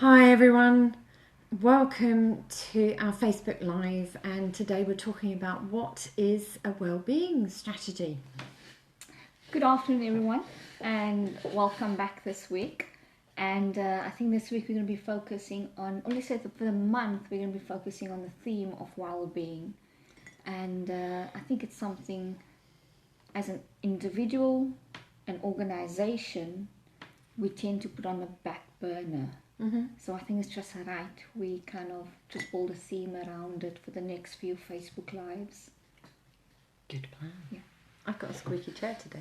Hi everyone, welcome to our Facebook Live, and today we're talking about what is a wellbeing strategy. Good afternoon everyone, and welcome back this week. And I think this week we're going to be focusing on, or let's say for the month, we're going to be focusing on the theme of well-being. And I think it's something as an individual, an organization, we tend to put on the back burner. So I think it's just right we kind of just build a theme around it for the next few Facebook Lives. Good plan. Yeah. I've got a squeaky chair today.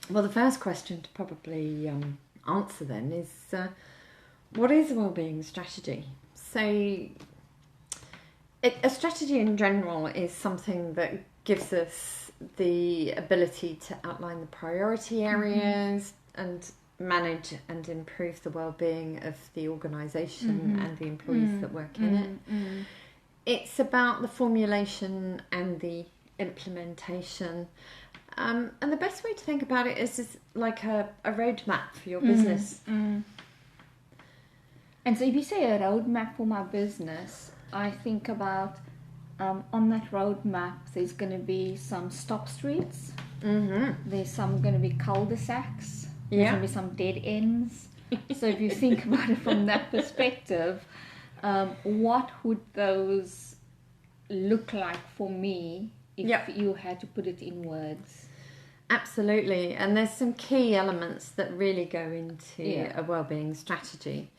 Well, the first question to probably answer then is, what is a wellbeing strategy? So, a strategy in general is something that gives us the ability to outline the priority areas and manage and improve the well-being of the organisation and the employees that work in it. It's about the formulation and the implementation. And the best way to think about it is like a roadmap for your business. And so if you say a roadmap for my business, I think about on that roadmap there's going to be some stop streets, there's some going to be cul-de-sacs, there's going to be some dead ends. So if you think about it from that perspective, what would those look like for me if you had to put it in words? Absolutely, and there's some key elements that really go into a wellbeing strategy.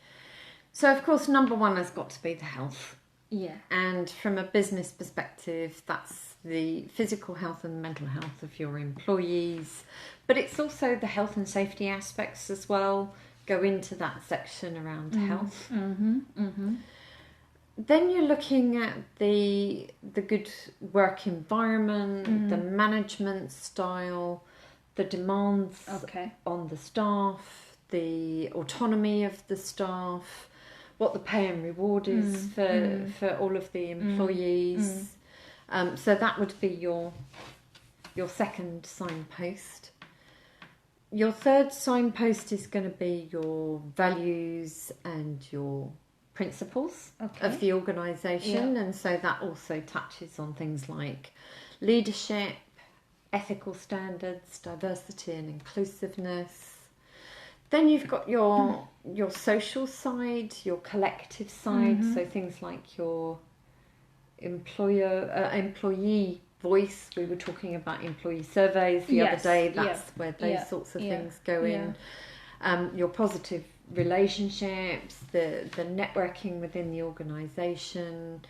So of course, number one has got to be the health. Yeah. And from a business perspective, that's the physical health and mental health of your employees, but it's also the health and safety aspects as well go into that section around health. Then you're looking at the good work environment, the management style, the demands on the staff, the autonomy of the staff, what the pay and reward is for all of the employees. So that would be your second signpost. Your third signpost is going to be your values and your principles of the organisation, and so that also touches on things like leadership, ethical standards, diversity and inclusiveness. Then you've got your social side, your collective side, so things like your employee voice. We were talking about employee surveys the other day. That's where those sorts of things go in. Your positive relationships, the networking within the organisation,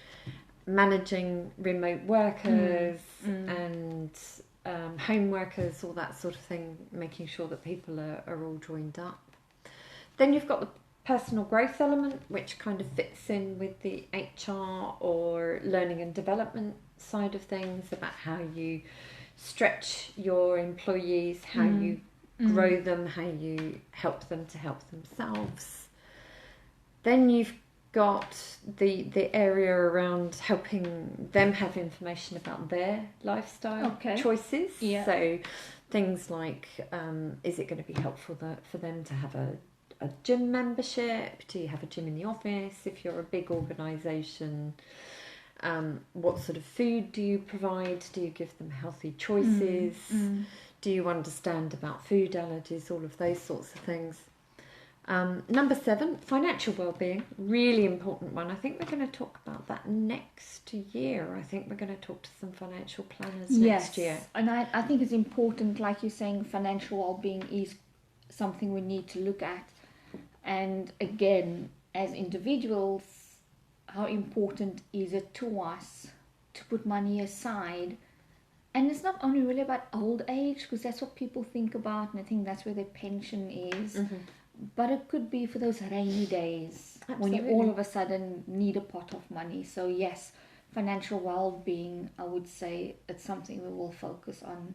managing remote workers and home workers, all that sort of thing, making sure that people are all joined up. Then you've got the personal growth element, which kind of fits in with the HR or learning and development side of things, about how you stretch your employees, how you grow them, how you help them to help themselves. Then you've got the area around helping them have information about their lifestyle choices. So things like, is it going to be helpful for them to have a gym membership? Do you have a gym in the office? If you're a big organisation, what sort of food do you provide? Do you give them healthy choices? Do you understand about food allergies? All of those sorts of things. Number 7, financial wellbeing, really important one. I think we're going to talk about that next year. I think we're going to talk to some financial planners next year. And I think it's important, like you're saying, financial wellbeing is something we need to look at. And again, as individuals, how important is it to us to put money aside? And it's not only really about old age, because that's what people think about, and I think that's where their pension is. But it could be for those rainy days when you all of a sudden need a pot of money. So yes, financial well-being, I would say it's something we will focus on.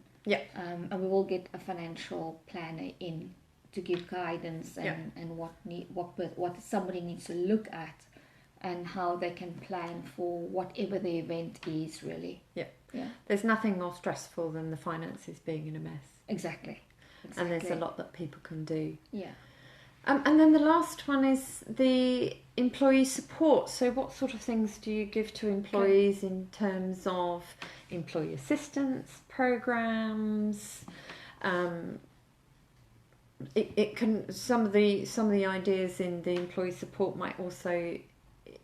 And we will get a financial planner in to give guidance and what somebody needs to look at and how they can plan for whatever the event is, really. Yeah. There's nothing more stressful than the finances being in a mess. Exactly. And there's a lot that people can do. Yeah. And then the last one is the employee support. So what sort of things do you give to employees in terms of employee assistance programs? It can some of the ideas in the employee support might also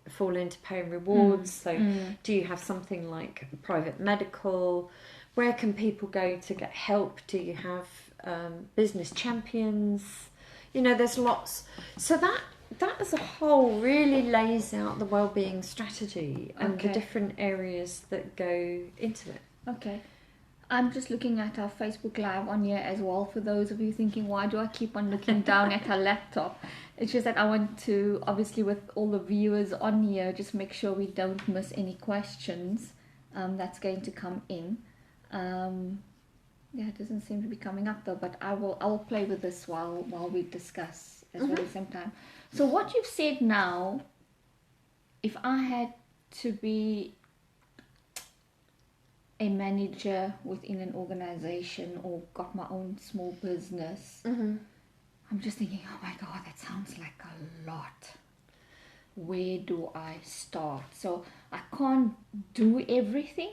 fall into pay and rewards. So do you have something like private medical? Where can people go to get help? Do you have business champions? There's lots. So that as a whole really lays out the wellbeing strategy and the different areas that go into it. Okay. I'm just looking at our Facebook Live on here as well, for those of you thinking, why do I keep on looking down at our laptop? It's just that I want to, obviously with all the viewers on here, just make sure we don't miss any questions that's going to come in. It doesn't seem to be coming up though, but I'll play with this while we discuss as well at the same time. So what you've said now, if I had to be a manager within an organization or got my own small business, I'm just thinking, oh my God, that sounds like a lot. Where do I start? So I can't do everything.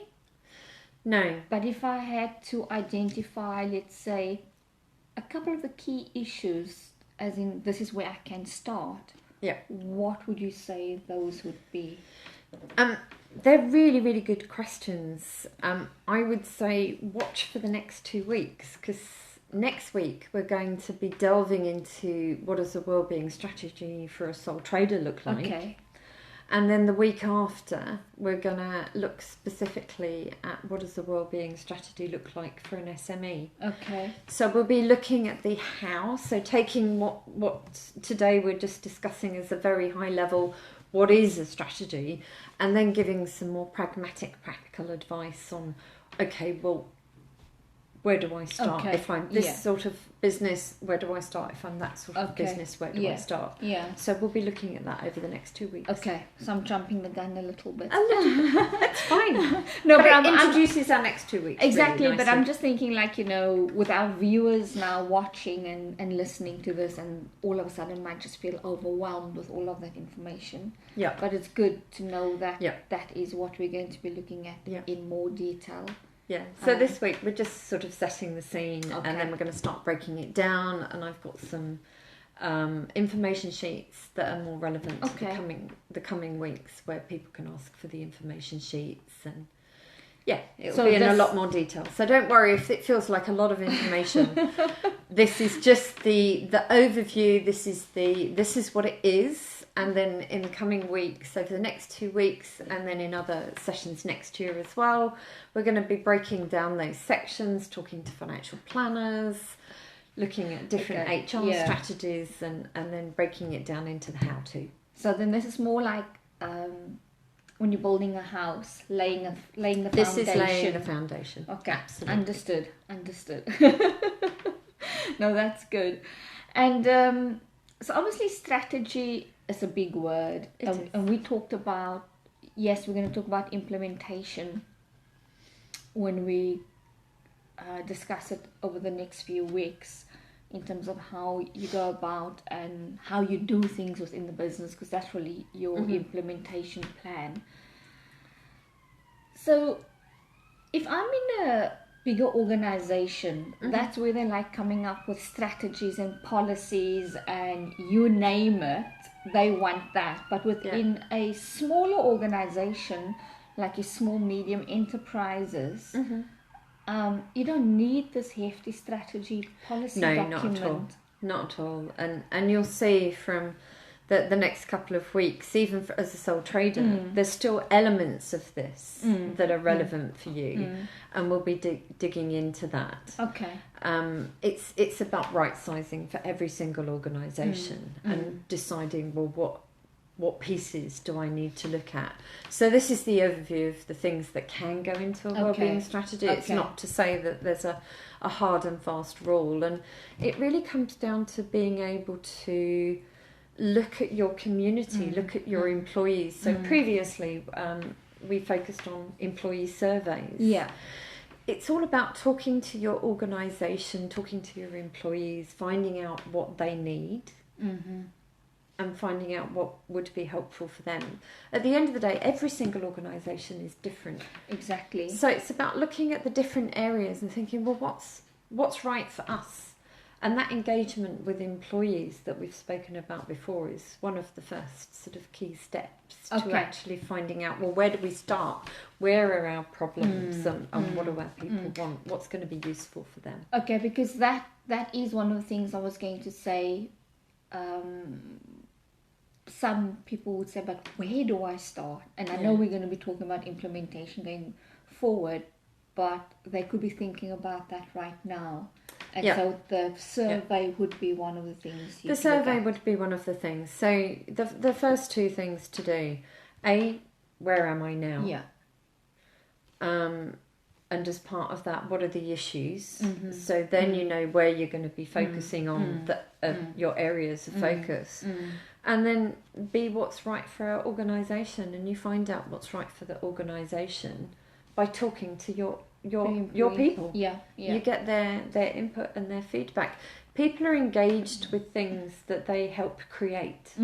No. But if I had to identify, let's say, a couple of the key issues, as in this is where I can start, what would you say those would be? They're really, really good questions. I would say watch for the next 2 weeks, because next week we're going to be delving into what does a wellbeing strategy for a sole trader look like. Okay. And then the week after, we're going to look specifically at what does the wellbeing strategy look like for an SME. Okay. So we'll be looking at the how. So taking what today we're just discussing as a very high level, what is a strategy, and then giving some more pragmatic, practical advice on, okay, well, where do I start? Okay. If I'm this sort of business, where do I start? If I'm that sort of business, where do I start? Yeah. So we'll be looking at that over the next 2 weeks. Okay. So I'm jumping the gun a little bit. That's fine. No, but it introduces our next 2 weeks. Exactly, really but I'm just thinking, like, with our viewers now watching and listening to this, and all of a sudden might just feel overwhelmed with all of that information. Yeah. But it's good to know that that is what we're going to be looking at in more detail. Yeah, so this week we're just sort of setting the scene, and then we're going to start breaking it down, and I've got some information sheets that are more relevant to the coming weeks, where people can ask for the information sheets, and it'll be in a lot more detail. So don't worry if it feels like a lot of information. This is just the overview. This is what it is. And then in the coming weeks, over the next 2 weeks, and then in other sessions next year as well, we're going to be breaking down those sections, talking to financial planners, looking at different HR strategies, and then breaking it down into the how-to. So then this is more like when you're building a house, laying the foundation. This is laying the foundation. Okay, absolutely. Understood. No, that's good. And so obviously strategy is a big word, and we talked about, we're going to talk about implementation when we discuss it over the next few weeks, in terms of how you go about and how you do things within the business, because that's really your implementation plan. So if I'm in a bigger organization, that's where they're like coming up with strategies and policies and you name it, they want that. But within a smaller organization, like your small medium enterprises, you don't need this hefty strategy policy document. Not at all. And you'll see from the next couple of weeks, even as a sole trader, there's still elements of this that are relevant for you, and we'll be digging into that. Okay. It's about right sizing for every single organisation and deciding, well, what pieces do I need to look at? So this is the overview of the things that can go into a wellbeing strategy. It's not to say that there's a hard and fast rule, and it really comes down to being able to look at your community, look at your employees. So previously we focused on employee surveys. Yeah. It's all about talking to your organisation, talking to your employees, finding out what they need and finding out what would be helpful for them. At the end of the day, every single organisation is different. Exactly. So it's about looking at the different areas and thinking, well, what's right for us? And that engagement with employees that we've spoken about before is one of the first sort of key steps to actually finding out, well, where do we start? Where are our problems and what do our people want? What's going to be useful for them? Okay, because that is one of the things I was going to say. Some people would say, but where do I start? And I know we're going to be talking about implementation going forward, but they could be thinking about that right now. And so the survey would be one of the things. The survey would be one of the things. So the first two things to do: A, where am I now? Yeah. And as part of that, what are the issues? So then you know where you're going to be focusing on your areas of focus. And then B, what's right for our organisation, and you find out what's right for the organisation by talking to your people. Yeah. You get their input and their feedback. People are engaged with things that they help create.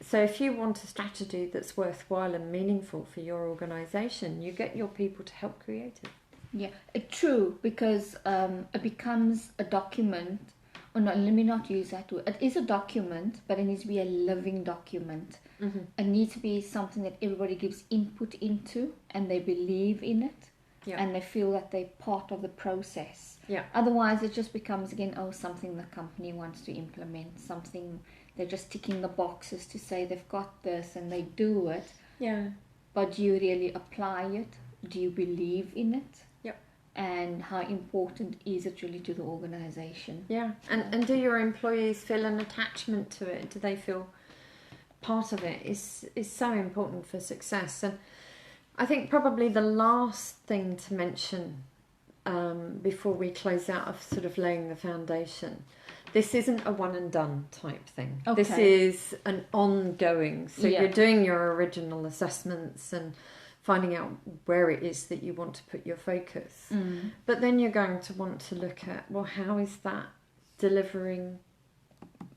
So if you want a strategy that's worthwhile and meaningful for your organisation, you get your people to help create it. Yeah, true, because it becomes a document. Oh no, let me not use that word. It is a document, but it needs to be a living document. It needs to be something that everybody gives input into and they believe in it. Yeah. And they feel that they're part of the process. Yeah. Otherwise, it just becomes, again, something the company wants to implement, something they're just ticking the boxes to say they've got this and they do it. Yeah. But do you really apply it? Do you believe in it? Yep. And how important is it really to the organisation? Yeah. And do your employees feel an attachment to it? Do they feel part of it? Is so important for success. And I think probably the last thing to mention before we close out of sort of laying the foundation, this isn't a one and done type thing. Okay. This is an ongoing. So you're doing your original assessments and finding out where it is that you want to put your focus. But then you're going to want to look at, well, how is that delivering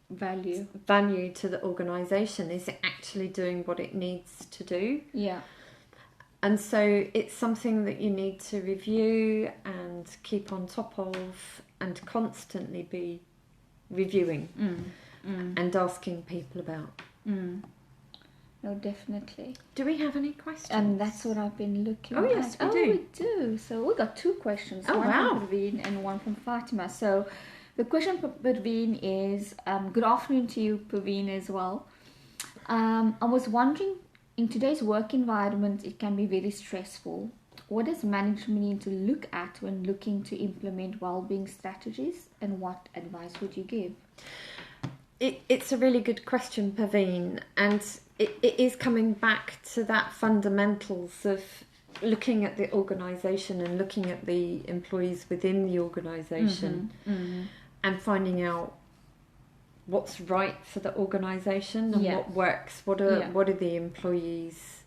value to the organisation? Is it actually doing what it needs to do? Yeah. And so it's something that you need to review and keep on top of and constantly be reviewing and asking people about. No, definitely. Do we have any questions? And that's what I've been looking at. Oh, yes, we do. We do. So we got two questions. Oh, one wow. from Praveen and one from Fatima. So the question from Praveen is, good afternoon to you, Praveen, as well. I was wondering, in today's work environment, it can be very stressful. What does management need to look at when looking to implement well-being strategies, and what advice would you give? It's a really good question, Praveen, and it is coming back to that fundamentals of looking at the organisation and looking at the employees within the organisation and finding out what's right for the organisation and what works, what do the employees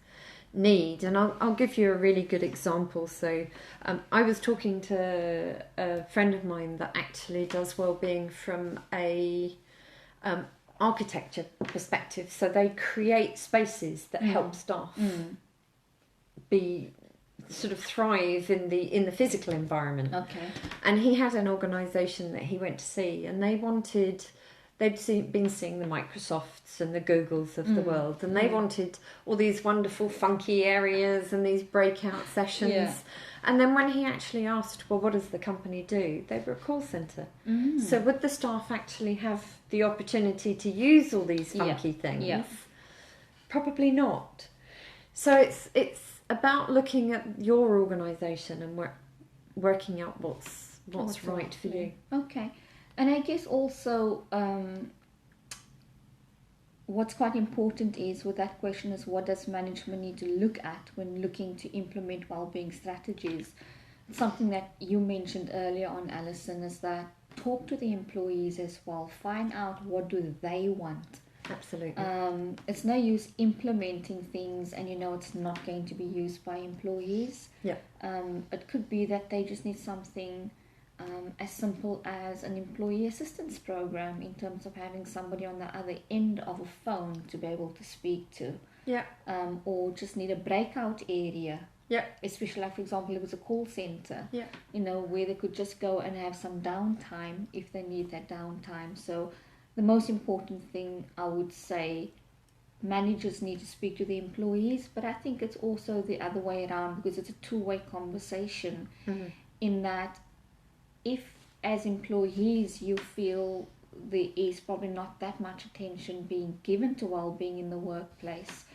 need. And I'll give you a really good example. So I was talking to a friend of mine that actually does wellbeing from a architecture perspective. So they create spaces that help staff be sort of thrive in the physical environment. Okay. And he had an organisation that he went to see, and they'd been seeing the Microsofts and the Googles of the world, and they wanted all these wonderful funky areas and these breakout sessions. Yeah. And then when he actually asked, well, what does the company do? They were a call centre. So would the staff actually have the opportunity to use all these funky things? Yeah. Probably not. So it's about looking at your organisation and working out what's right for you. Okay. And I guess also what's quite important is with that question is, what does management need to look at when looking to implement wellbeing strategies? Something that you mentioned earlier on, Alison, is that talk to the employees as well. Find out what do they want. Absolutely. It's no use implementing things and it's not going to be used by employees. Yeah. It could be that they just need something as simple as an employee assistance program, in terms of having somebody on the other end of a phone to be able to speak to. Yeah. Or just need a breakout area. Yeah. Especially, like, for example, it was a call center. Yeah. Where they could just go and have some downtime if they need that downtime. So the most important thing, I would say, managers need to speak to the employees, but I think it's also the other way around, because it's a two-way conversation. Mm-hmm. In that, if as employees you feel there is probably not that much attention being given to well-being in the workplace,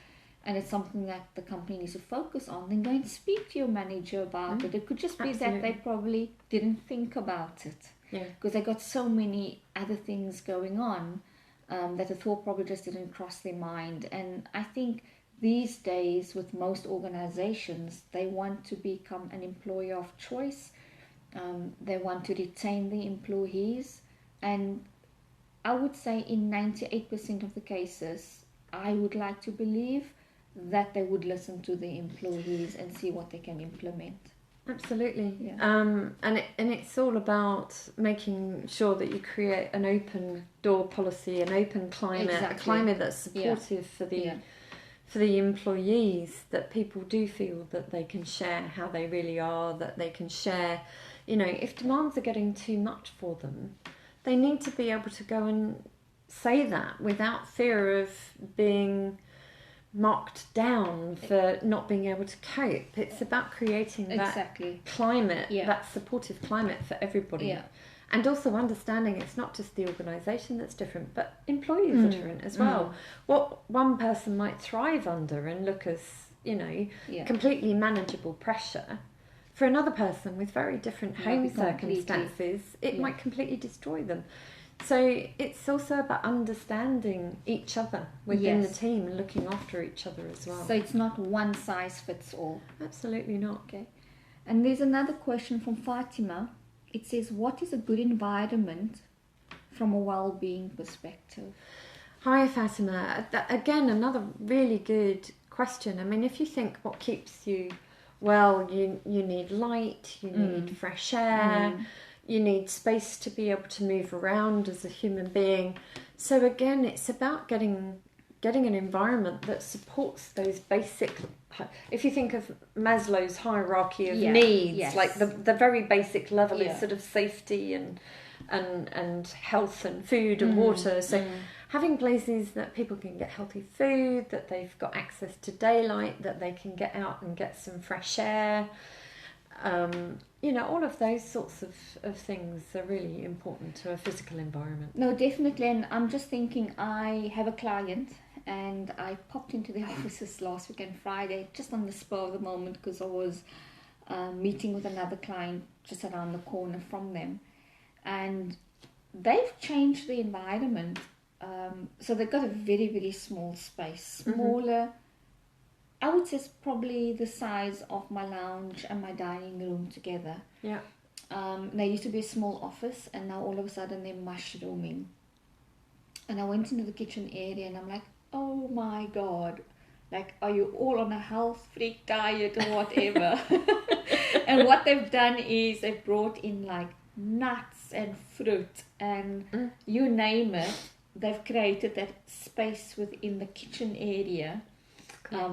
and it's something that the company needs to focus on, then go and speak to your manager about it. It could just be that they probably didn't think about it. Yeah. Because they got so many other things going on that the thought probably just didn't cross their mind. And I think these days, with most organizations, they want to become an employer of choice. They want to retain the employees. And I would say in 98% of the cases, I would like to believe that they would listen to the employees and see what they can implement. Absolutely. Yeah. And it's all about making sure that you create an open door policy, an open climate, Exactly. a climate that's supportive for the employees, that people do feel that they can share how they really are, that they can share, if demands are getting too much for them, they need to be able to go and say that without fear of being marked down for not being able to cope. It's about creating that climate, that supportive climate for everybody. Yeah. And also understanding it's not just the organisation that's different, but employees are different as well. What one person might thrive under and look as, completely manageable pressure, for another person with very different home circumstances, it might completely destroy them. So it's also about understanding each other within the team and looking after each other as well. So it's not one size fits all. Absolutely not. Okay. And there's another question from Fatima. It says, what is a good environment from a well-being perspective? Hi Fatima. Again, another really good question. I mean, if you think what keeps you well, you need light, you need fresh air, you need space to be able to move around as a human being. So again, it's about getting an environment that supports those basic. If you think of Maslow's hierarchy of needs, like the very basic level is sort of safety and health and food and water. So having places that people can get healthy food, that they've got access to daylight, that they can get out and get some fresh air. All of those sorts of things are really important to a physical environment. No, definitely. And I'm just thinking, I have a client and I popped into the offices last weekend, Friday, just on the spur of the moment, because I was meeting with another client just around the corner from them. And they've changed the environment. So they've got a very, very small space, smaller. I would say it's probably the size of my lounge and my dining room together. Yeah. There used to be a small office, and now all of a sudden they're mushrooming. And I went into the kitchen area and I'm like, oh my God, like, are you all on a health freak diet or whatever? And what they've done is they've brought in like nuts and fruit and you name it. They've created that space within the kitchen area.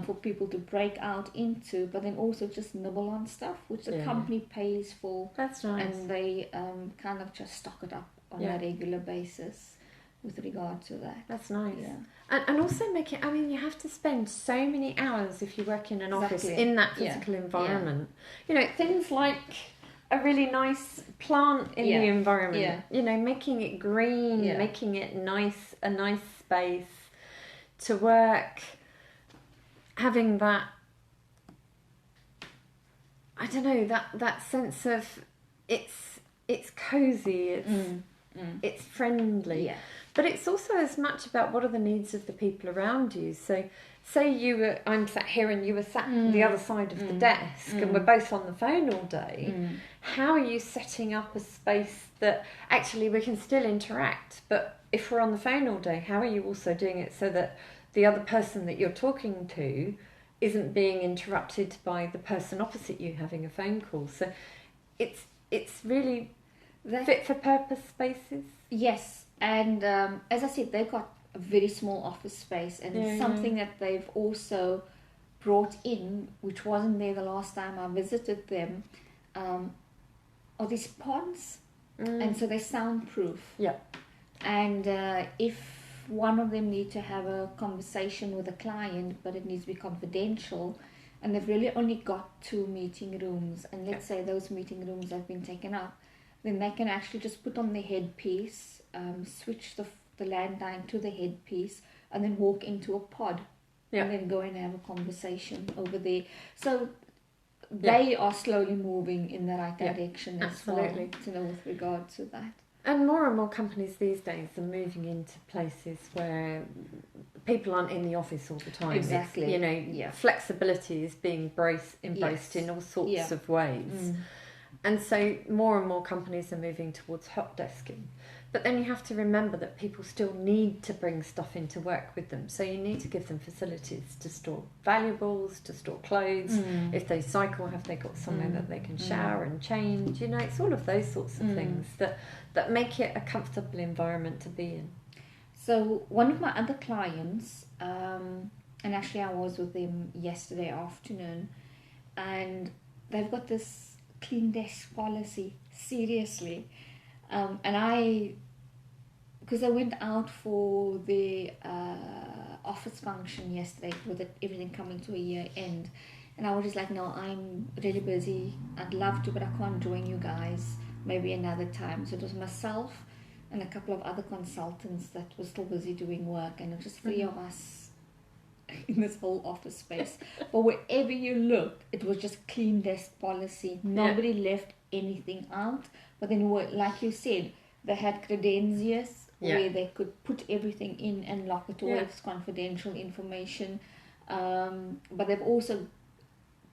For people to break out into, but then also just nibble on stuff, which the company pays for. That's nice. And they kind of just stock it up on a regular basis with regard to that. That's nice. Yeah. And also you have to spend so many hours if you work in an office in that physical environment. Things like a really nice plant in the environment. Making it green, making it nice, a nice space to work. Having that, I don't know, that sense of it's cozy, it's friendly, but it's also as much about what are the needs of the people around you. So say I'm sat here and you were sat the other side of the desk and we're both on the phone all day, how are you setting up a space that actually we can still interact, but if we're on the phone all day, how are you also doing it so that the other person that you're talking to isn't being interrupted by the person opposite you having a phone call? So it's really fit for purpose spaces. Yes, and as I said, they've got a very small office space, and something that they've also brought in, which wasn't there the last time I visited them, are these pods, and so they're soundproof. Yeah. And if one of them need to have a conversation with a client, but it needs to be confidential, and they've really only got 2 meeting rooms, and let's say those meeting rooms have been taken up, then they can actually just put on their headpiece, switch the landline to the headpiece, and then walk into a pod, and then go and have a conversation over there. So they are slowly moving in the right direction as well, with regard to that. And more companies these days are moving into places where people aren't in the office all the time. Exactly. It's, flexibility is being embraced in all sorts of ways. And so more and more companies are moving towards hot desking. But then you have to remember that people still need to bring stuff into work with them. So you need to give them facilities to store valuables, to store clothes. If they cycle, have they got somewhere that they can shower and change? It's all of those sorts of things that make it a comfortable environment to be in. So one of my other clients, and actually I was with them yesterday afternoon, and they've got this clean desk policy, seriously. And because I went out for the office function yesterday with everything coming to a year end, and I was just like, no, I'm really busy. I'd love to, but I can't join you guys. Maybe another time. So it was myself and a couple of other consultants that were still busy doing work, and it was just 3 of us in this whole office space. But wherever you looked, it was just clean desk policy. Nobody left anything out. But then, like you said, they had credenzias where they could put everything in and lock it away. It's confidential information. But they've also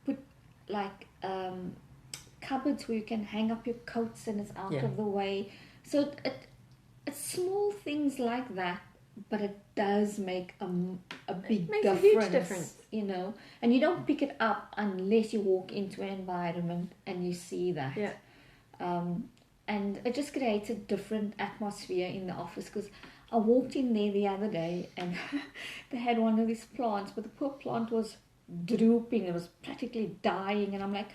put cupboards where you can hang up your coats and it's out of the way. So it's small things like that, but it does make a big difference. A huge difference. And you don't pick it up unless you walk into an environment and you see that. And it just creates a different atmosphere in the office, because I walked in there the other day and they had one of these plants, but the poor plant was drooping. It was practically dying, and I'm like,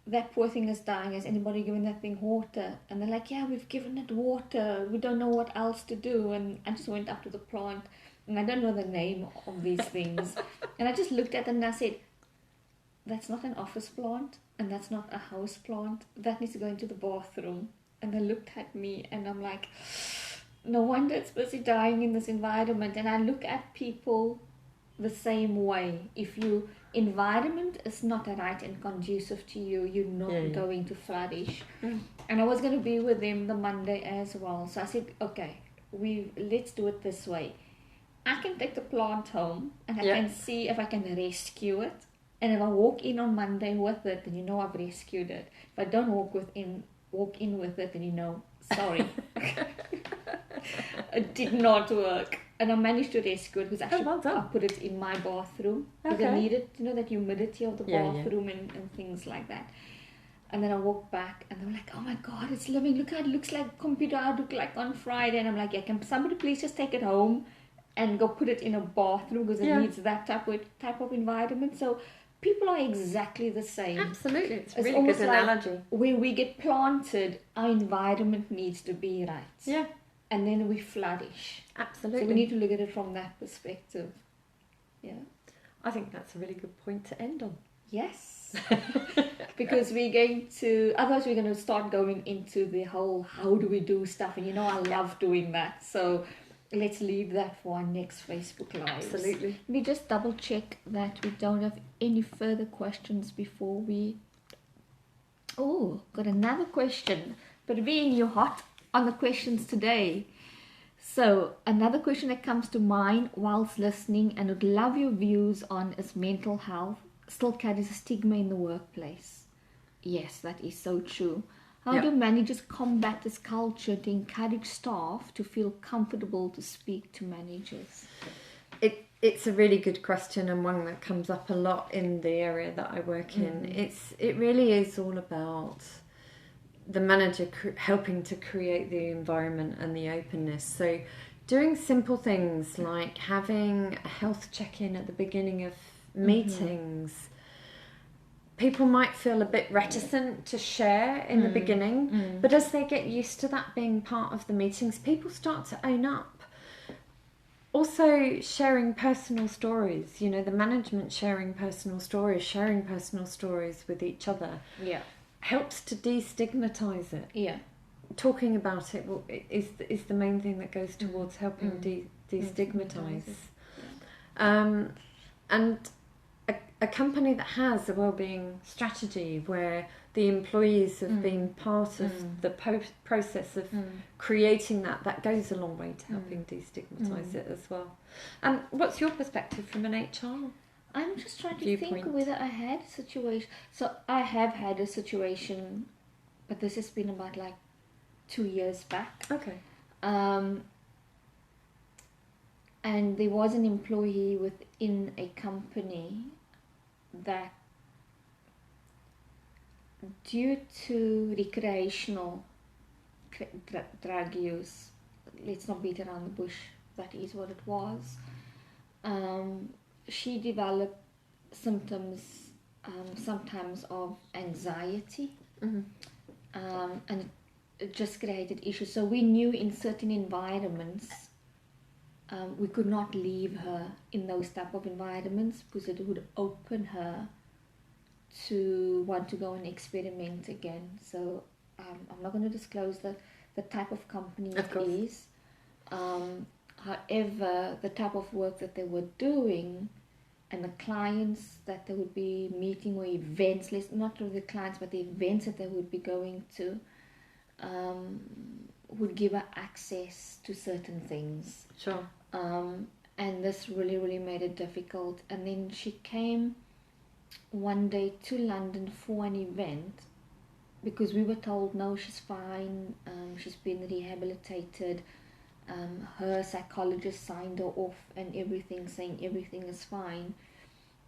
that poor thing is dying. Has anybody given that thing water? And they're like, yeah, we've given it water. We don't know what else to do. And I just went up to the plant, and I don't know the name of these things. And I just looked at it and I said, that's not an office plant, and that's not a house plant. That needs to go into the bathroom. And they looked at me, and I'm like, no wonder it's busy dying in this environment. And I look at people the same way. If your environment is not right and conducive to you, you're not going to flourish. And I was going to be with them the Monday as well. So I said, okay, let's do it this way. I can take the plant home, and I can see if I can rescue it. And if I walk in on Monday with it, then I've rescued it. If I don't walk in with it, then sorry. It did not work. And I managed to rescue it, because actually I put it in my bathroom. Because I needed, that humidity of the bathroom and things like that. And then I walked back, and they were like, oh my God, it's living. Look how it looks like computer outlook like on Friday. And I'm like, can somebody please just take it home and go put it in a bathroom, because it needs that type of environment. So people are exactly the same. Absolutely. It's a really good analogy. Like where we get planted, our environment needs to be right. Yeah. And then we flourish. Absolutely. So we need to look at it from that perspective. Yeah. I think that's a really good point to end on. Yes. Because otherwise we're going to start going into the whole, how do we do stuff? And I love doing that. So let's leave that for our next Facebook Live. Absolutely. Let me just double check that we don't have any further questions before we... Oh, got another question. But being you're hot on the questions today. So another question that comes to mind whilst listening and would love your views on is mental health still carries a stigma in the workplace. Yes, that is so true. How do managers combat this culture to encourage staff to feel comfortable to speak to managers? It's a really good question, and one that comes up a lot in the area that I work in. It really is all about the manager helping to create the environment and the openness. So doing simple things like having a health check-in at the beginning of meetings. People might feel a bit reticent to share in the beginning, but as they get used to that being part of the meetings, people start to own up. Also, sharing personal stories, the management sharing personal stories with each other. Yeah. Helps to destigmatize it. Yeah. Talking about it is the main thing that goes towards helping destigmatize. And a company that has a wellbeing strategy where the employees have been part of the process of creating that goes a long way to helping destigmatize it as well. What's your perspective from an HR? I'm just trying to think whether I had a situation. So I have had a situation, but this has been about 2 years back. Okay. And there was an employee within a company that, due to recreational drug use, let's not beat around the bush, that is what it was, she developed symptoms sometimes of anxiety, and it just created issues. So we knew in certain environments we could not leave her in those type of environments because it would open her to want to go and experiment again. So I'm not going to disclose the type of company it is. However, the type of work that they were doing and the clients that they would be meeting, or events, not really the clients, but the events that they would be going to, would give her access to certain things. Sure. And this really, really made it difficult. And then she came one day to London for an event because we were told, no, she's fine, she's been rehabilitated. Her psychologist signed her off and everything, saying everything is fine.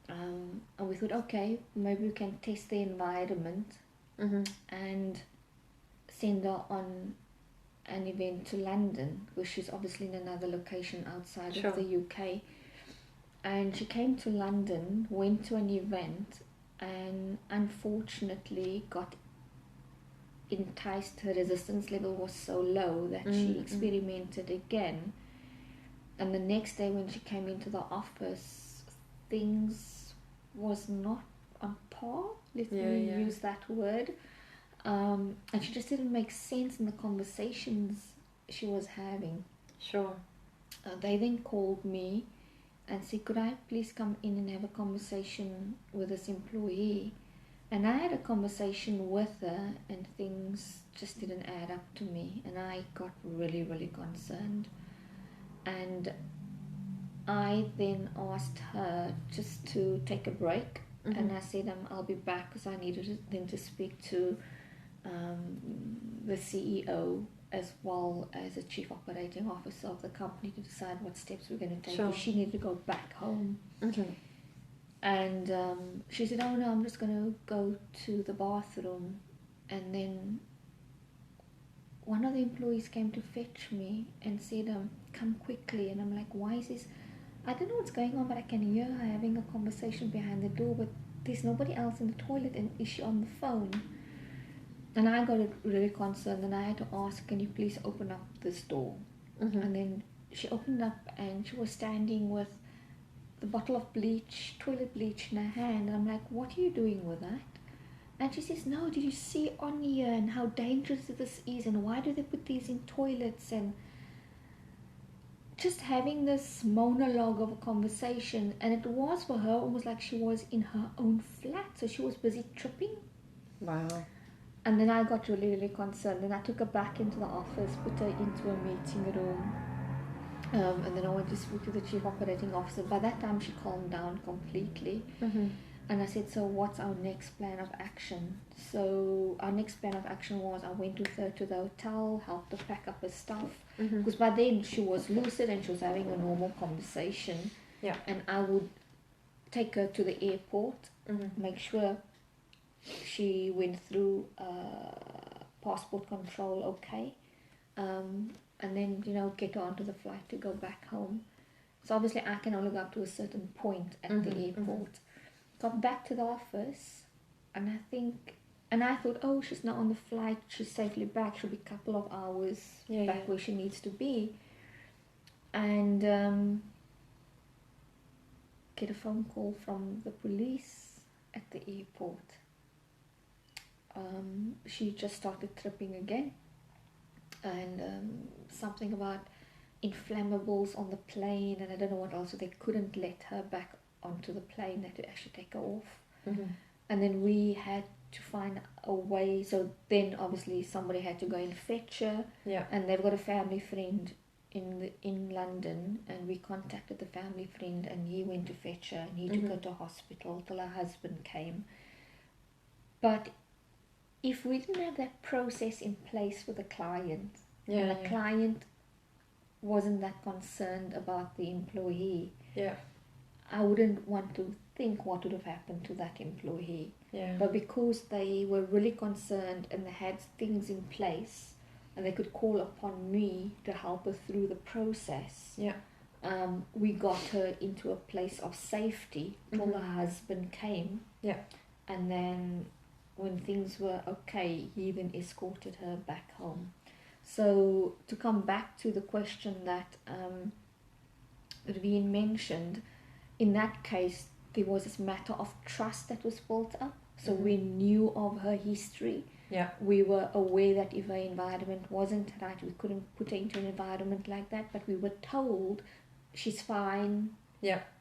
And we thought, okay, maybe we can test the environment and send her on an event to London, because she's obviously in another location outside of the UK. And she came to London, went to an event, and unfortunately got enticed. Her resistance level was so low that she experimented again. And the next day when she came into the office, things was not on par, let me use that word, and she just didn't make sense in the conversations she was having. Sure. They then called me and said, could I please come in and have a conversation with this employee? And I had a conversation with her, and things just didn't add up to me, and I got really, really concerned. And I then asked her just to take a break, and I said I'll be back because I needed then to speak to the CEO as well as the chief operating officer of the company to decide what steps we're going to take. Sure. She needed to go back home. And she said, oh no, I'm just going to go to the bathroom. And then one of the employees came to fetch me and said, come quickly. And I'm like, why is this? I don't know what's going on, but I can hear her having a conversation behind the door, but there's nobody else in the toilet, and is she on the phone? And I got really concerned, and I had to ask, can you please open up this door? And then she opened up, and she was standing with the bottle of bleach, toilet bleach in her hand. And I'm like, what are you doing with that? And she says, no, did you see on here and how dangerous this is, and why do they put these in toilets? And just having this monologue of a conversation, and it was for her almost like she was in her own flat, so she was busy tripping. Wow. And then I got really, really concerned, and I took her back into the office, put her into a meeting room, And then I went to speak to the chief operating officer. By that time, she calmed down completely. And I said, so what's our next plan of action? So our next plan of action was I went with her to the hotel, helped her pack up her stuff. Because by then she was lucid and she was having a normal conversation. Yeah. And I would take her to the airport, make sure she went through passport control okay. And then, get her onto the flight to go back home. So obviously I can only go up to a certain point at the airport. Got back to the office, and I thought, oh, she's not on the flight, she's safely back, she'll be a couple of hours back where she needs to be. And get a phone call from the police at the airport. She just started tripping again. And something about inflammables on the plane, and I don't know what else, so they couldn't let her back onto the plane. They had to actually take her off. And then we had to find a way, so then obviously somebody had to go and fetch her. And they've got a family friend in London, and we contacted the family friend, and he went to fetch her, and he took her to hospital till her husband came. But if we didn't have that process in place with the client, and the client wasn't that concerned about the employee, I wouldn't want to think what would have happened to that employee. But because they were really concerned and they had things in place, and they could call upon me to help her through the process, we got her into a place of safety till her husband came. And then when things were okay, he then escorted her back home. So to come back to the question that Raveen mentioned, in that case there was this matter of trust that was built up. So we knew of her history. We were aware that if her environment wasn't right, we couldn't put her into an environment like that, but we were told she's fine,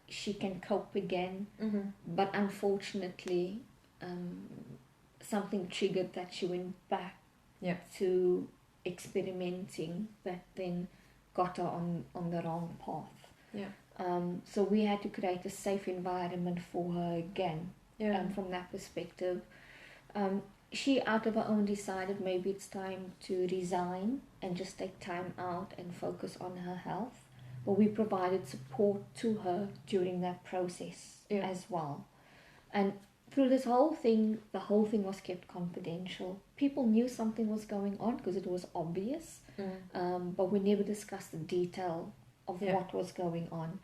she can cope again. But unfortunately something triggered that she went back to experimenting, that then got her on the wrong path. So we had to create a safe environment for her again. From that perspective, she out of her own decided maybe it's time to resign and just take time out and focus on her health. But we provided support to her during that process as well. And through this whole thing, the whole thing was kept confidential. People knew something was going on because it was obvious, but we never discussed the detail of what was going on.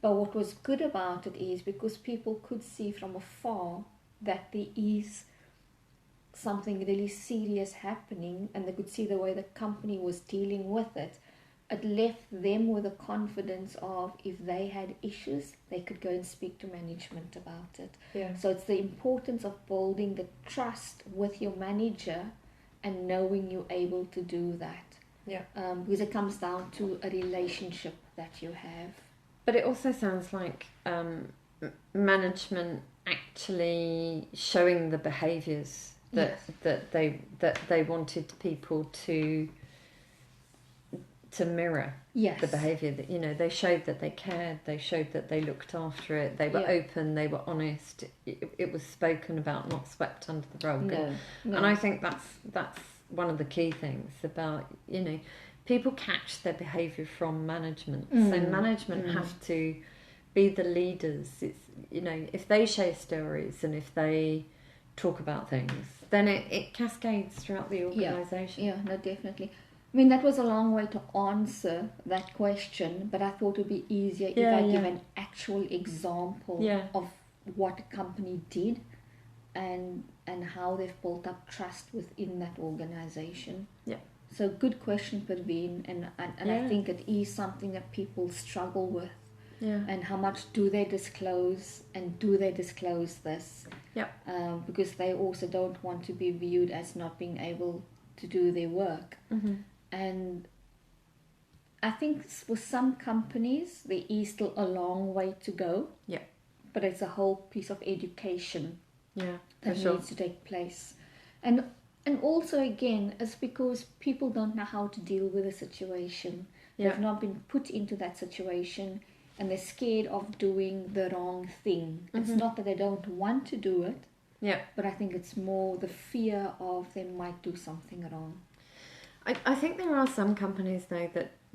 But what was good about it is because people could see from afar that there is something really serious happening, and they could see the way the company was dealing with it. It left them with a confidence of, if they had issues, they could go and speak to management about it. So it's the importance of building the trust with your manager and knowing you're able to do that. Because it comes down to a relationship that you have. But it also sounds like management actually showing the behaviours that they wanted people to mirror. The behaviour that they showed that they cared, they showed that they looked after it, they were open, they were honest. It was spoken about, not swept under the rug. And I think that's one of the key things about people catch their behaviour from management. So management have to be the leaders. It's if they share stories and if they talk about things, then it cascades throughout the organisation. No, definitely. I mean, that was a long way to answer that question, but I thought it would be easier if I give an actual example of what a company did and how they've built up trust within that organisation. So good question, Parveen, and I think it is something that people struggle with. And how much do they disclose, and do they disclose this? Because they also don't want to be viewed as not being able to do their work. And I think with some companies there is still a long way to go. But it's a whole piece of education that needs to take place. And also again, it's because people don't know how to deal with a situation. They've not been put into that situation, and they're scared of doing the wrong thing. It's not that they don't want to do it, but I think it's more the fear of they might do something wrong. I think there are some companies though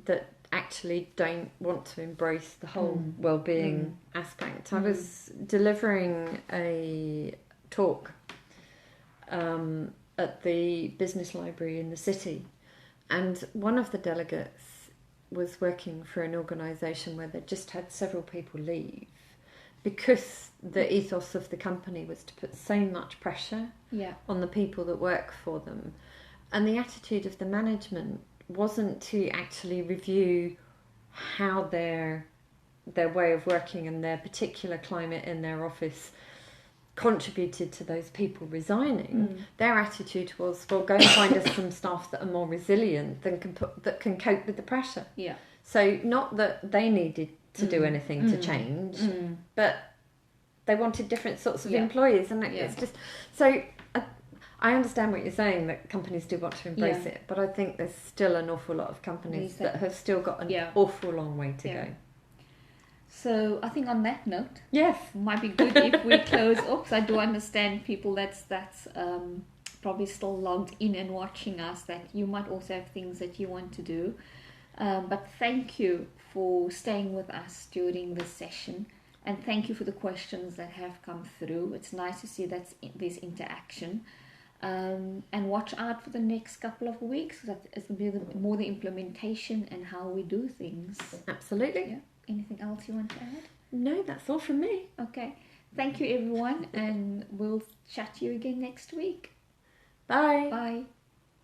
that actually don't want to embrace the whole well-being aspect. I was delivering a talk at the business library in the city, and one of the delegates was working for an organisation where they just had several people leave because the ethos of the company was to put so much pressure on the people that work for them. And the attitude of the management wasn't to actually review how their way of working and their particular climate in their office contributed to those people resigning. Their attitude was, well, go and find us some staff that are more resilient that can cope with the pressure. So not that they needed to do anything to change, but they wanted different sorts of employees, and it's just so. I understand what you're saying, that companies do want to embrace it, but I think there's still an awful lot of companies that have still got an awful long way to go. So I think on that note, yes, might be good if we close off. So I do understand people that's probably still logged in and watching us, that you might also have things that you want to do. But thank you for staying with us during this session, and thank you for the questions that have come through. It's nice to see that there's interaction. And watch out for the next couple of weeks. That it's going to be more the implementation and how we do things. Absolutely. Yeah. Anything else you want to add? No, that's all from me. Okay. Thank you, everyone, and we'll chat to you again next week. Bye. Bye.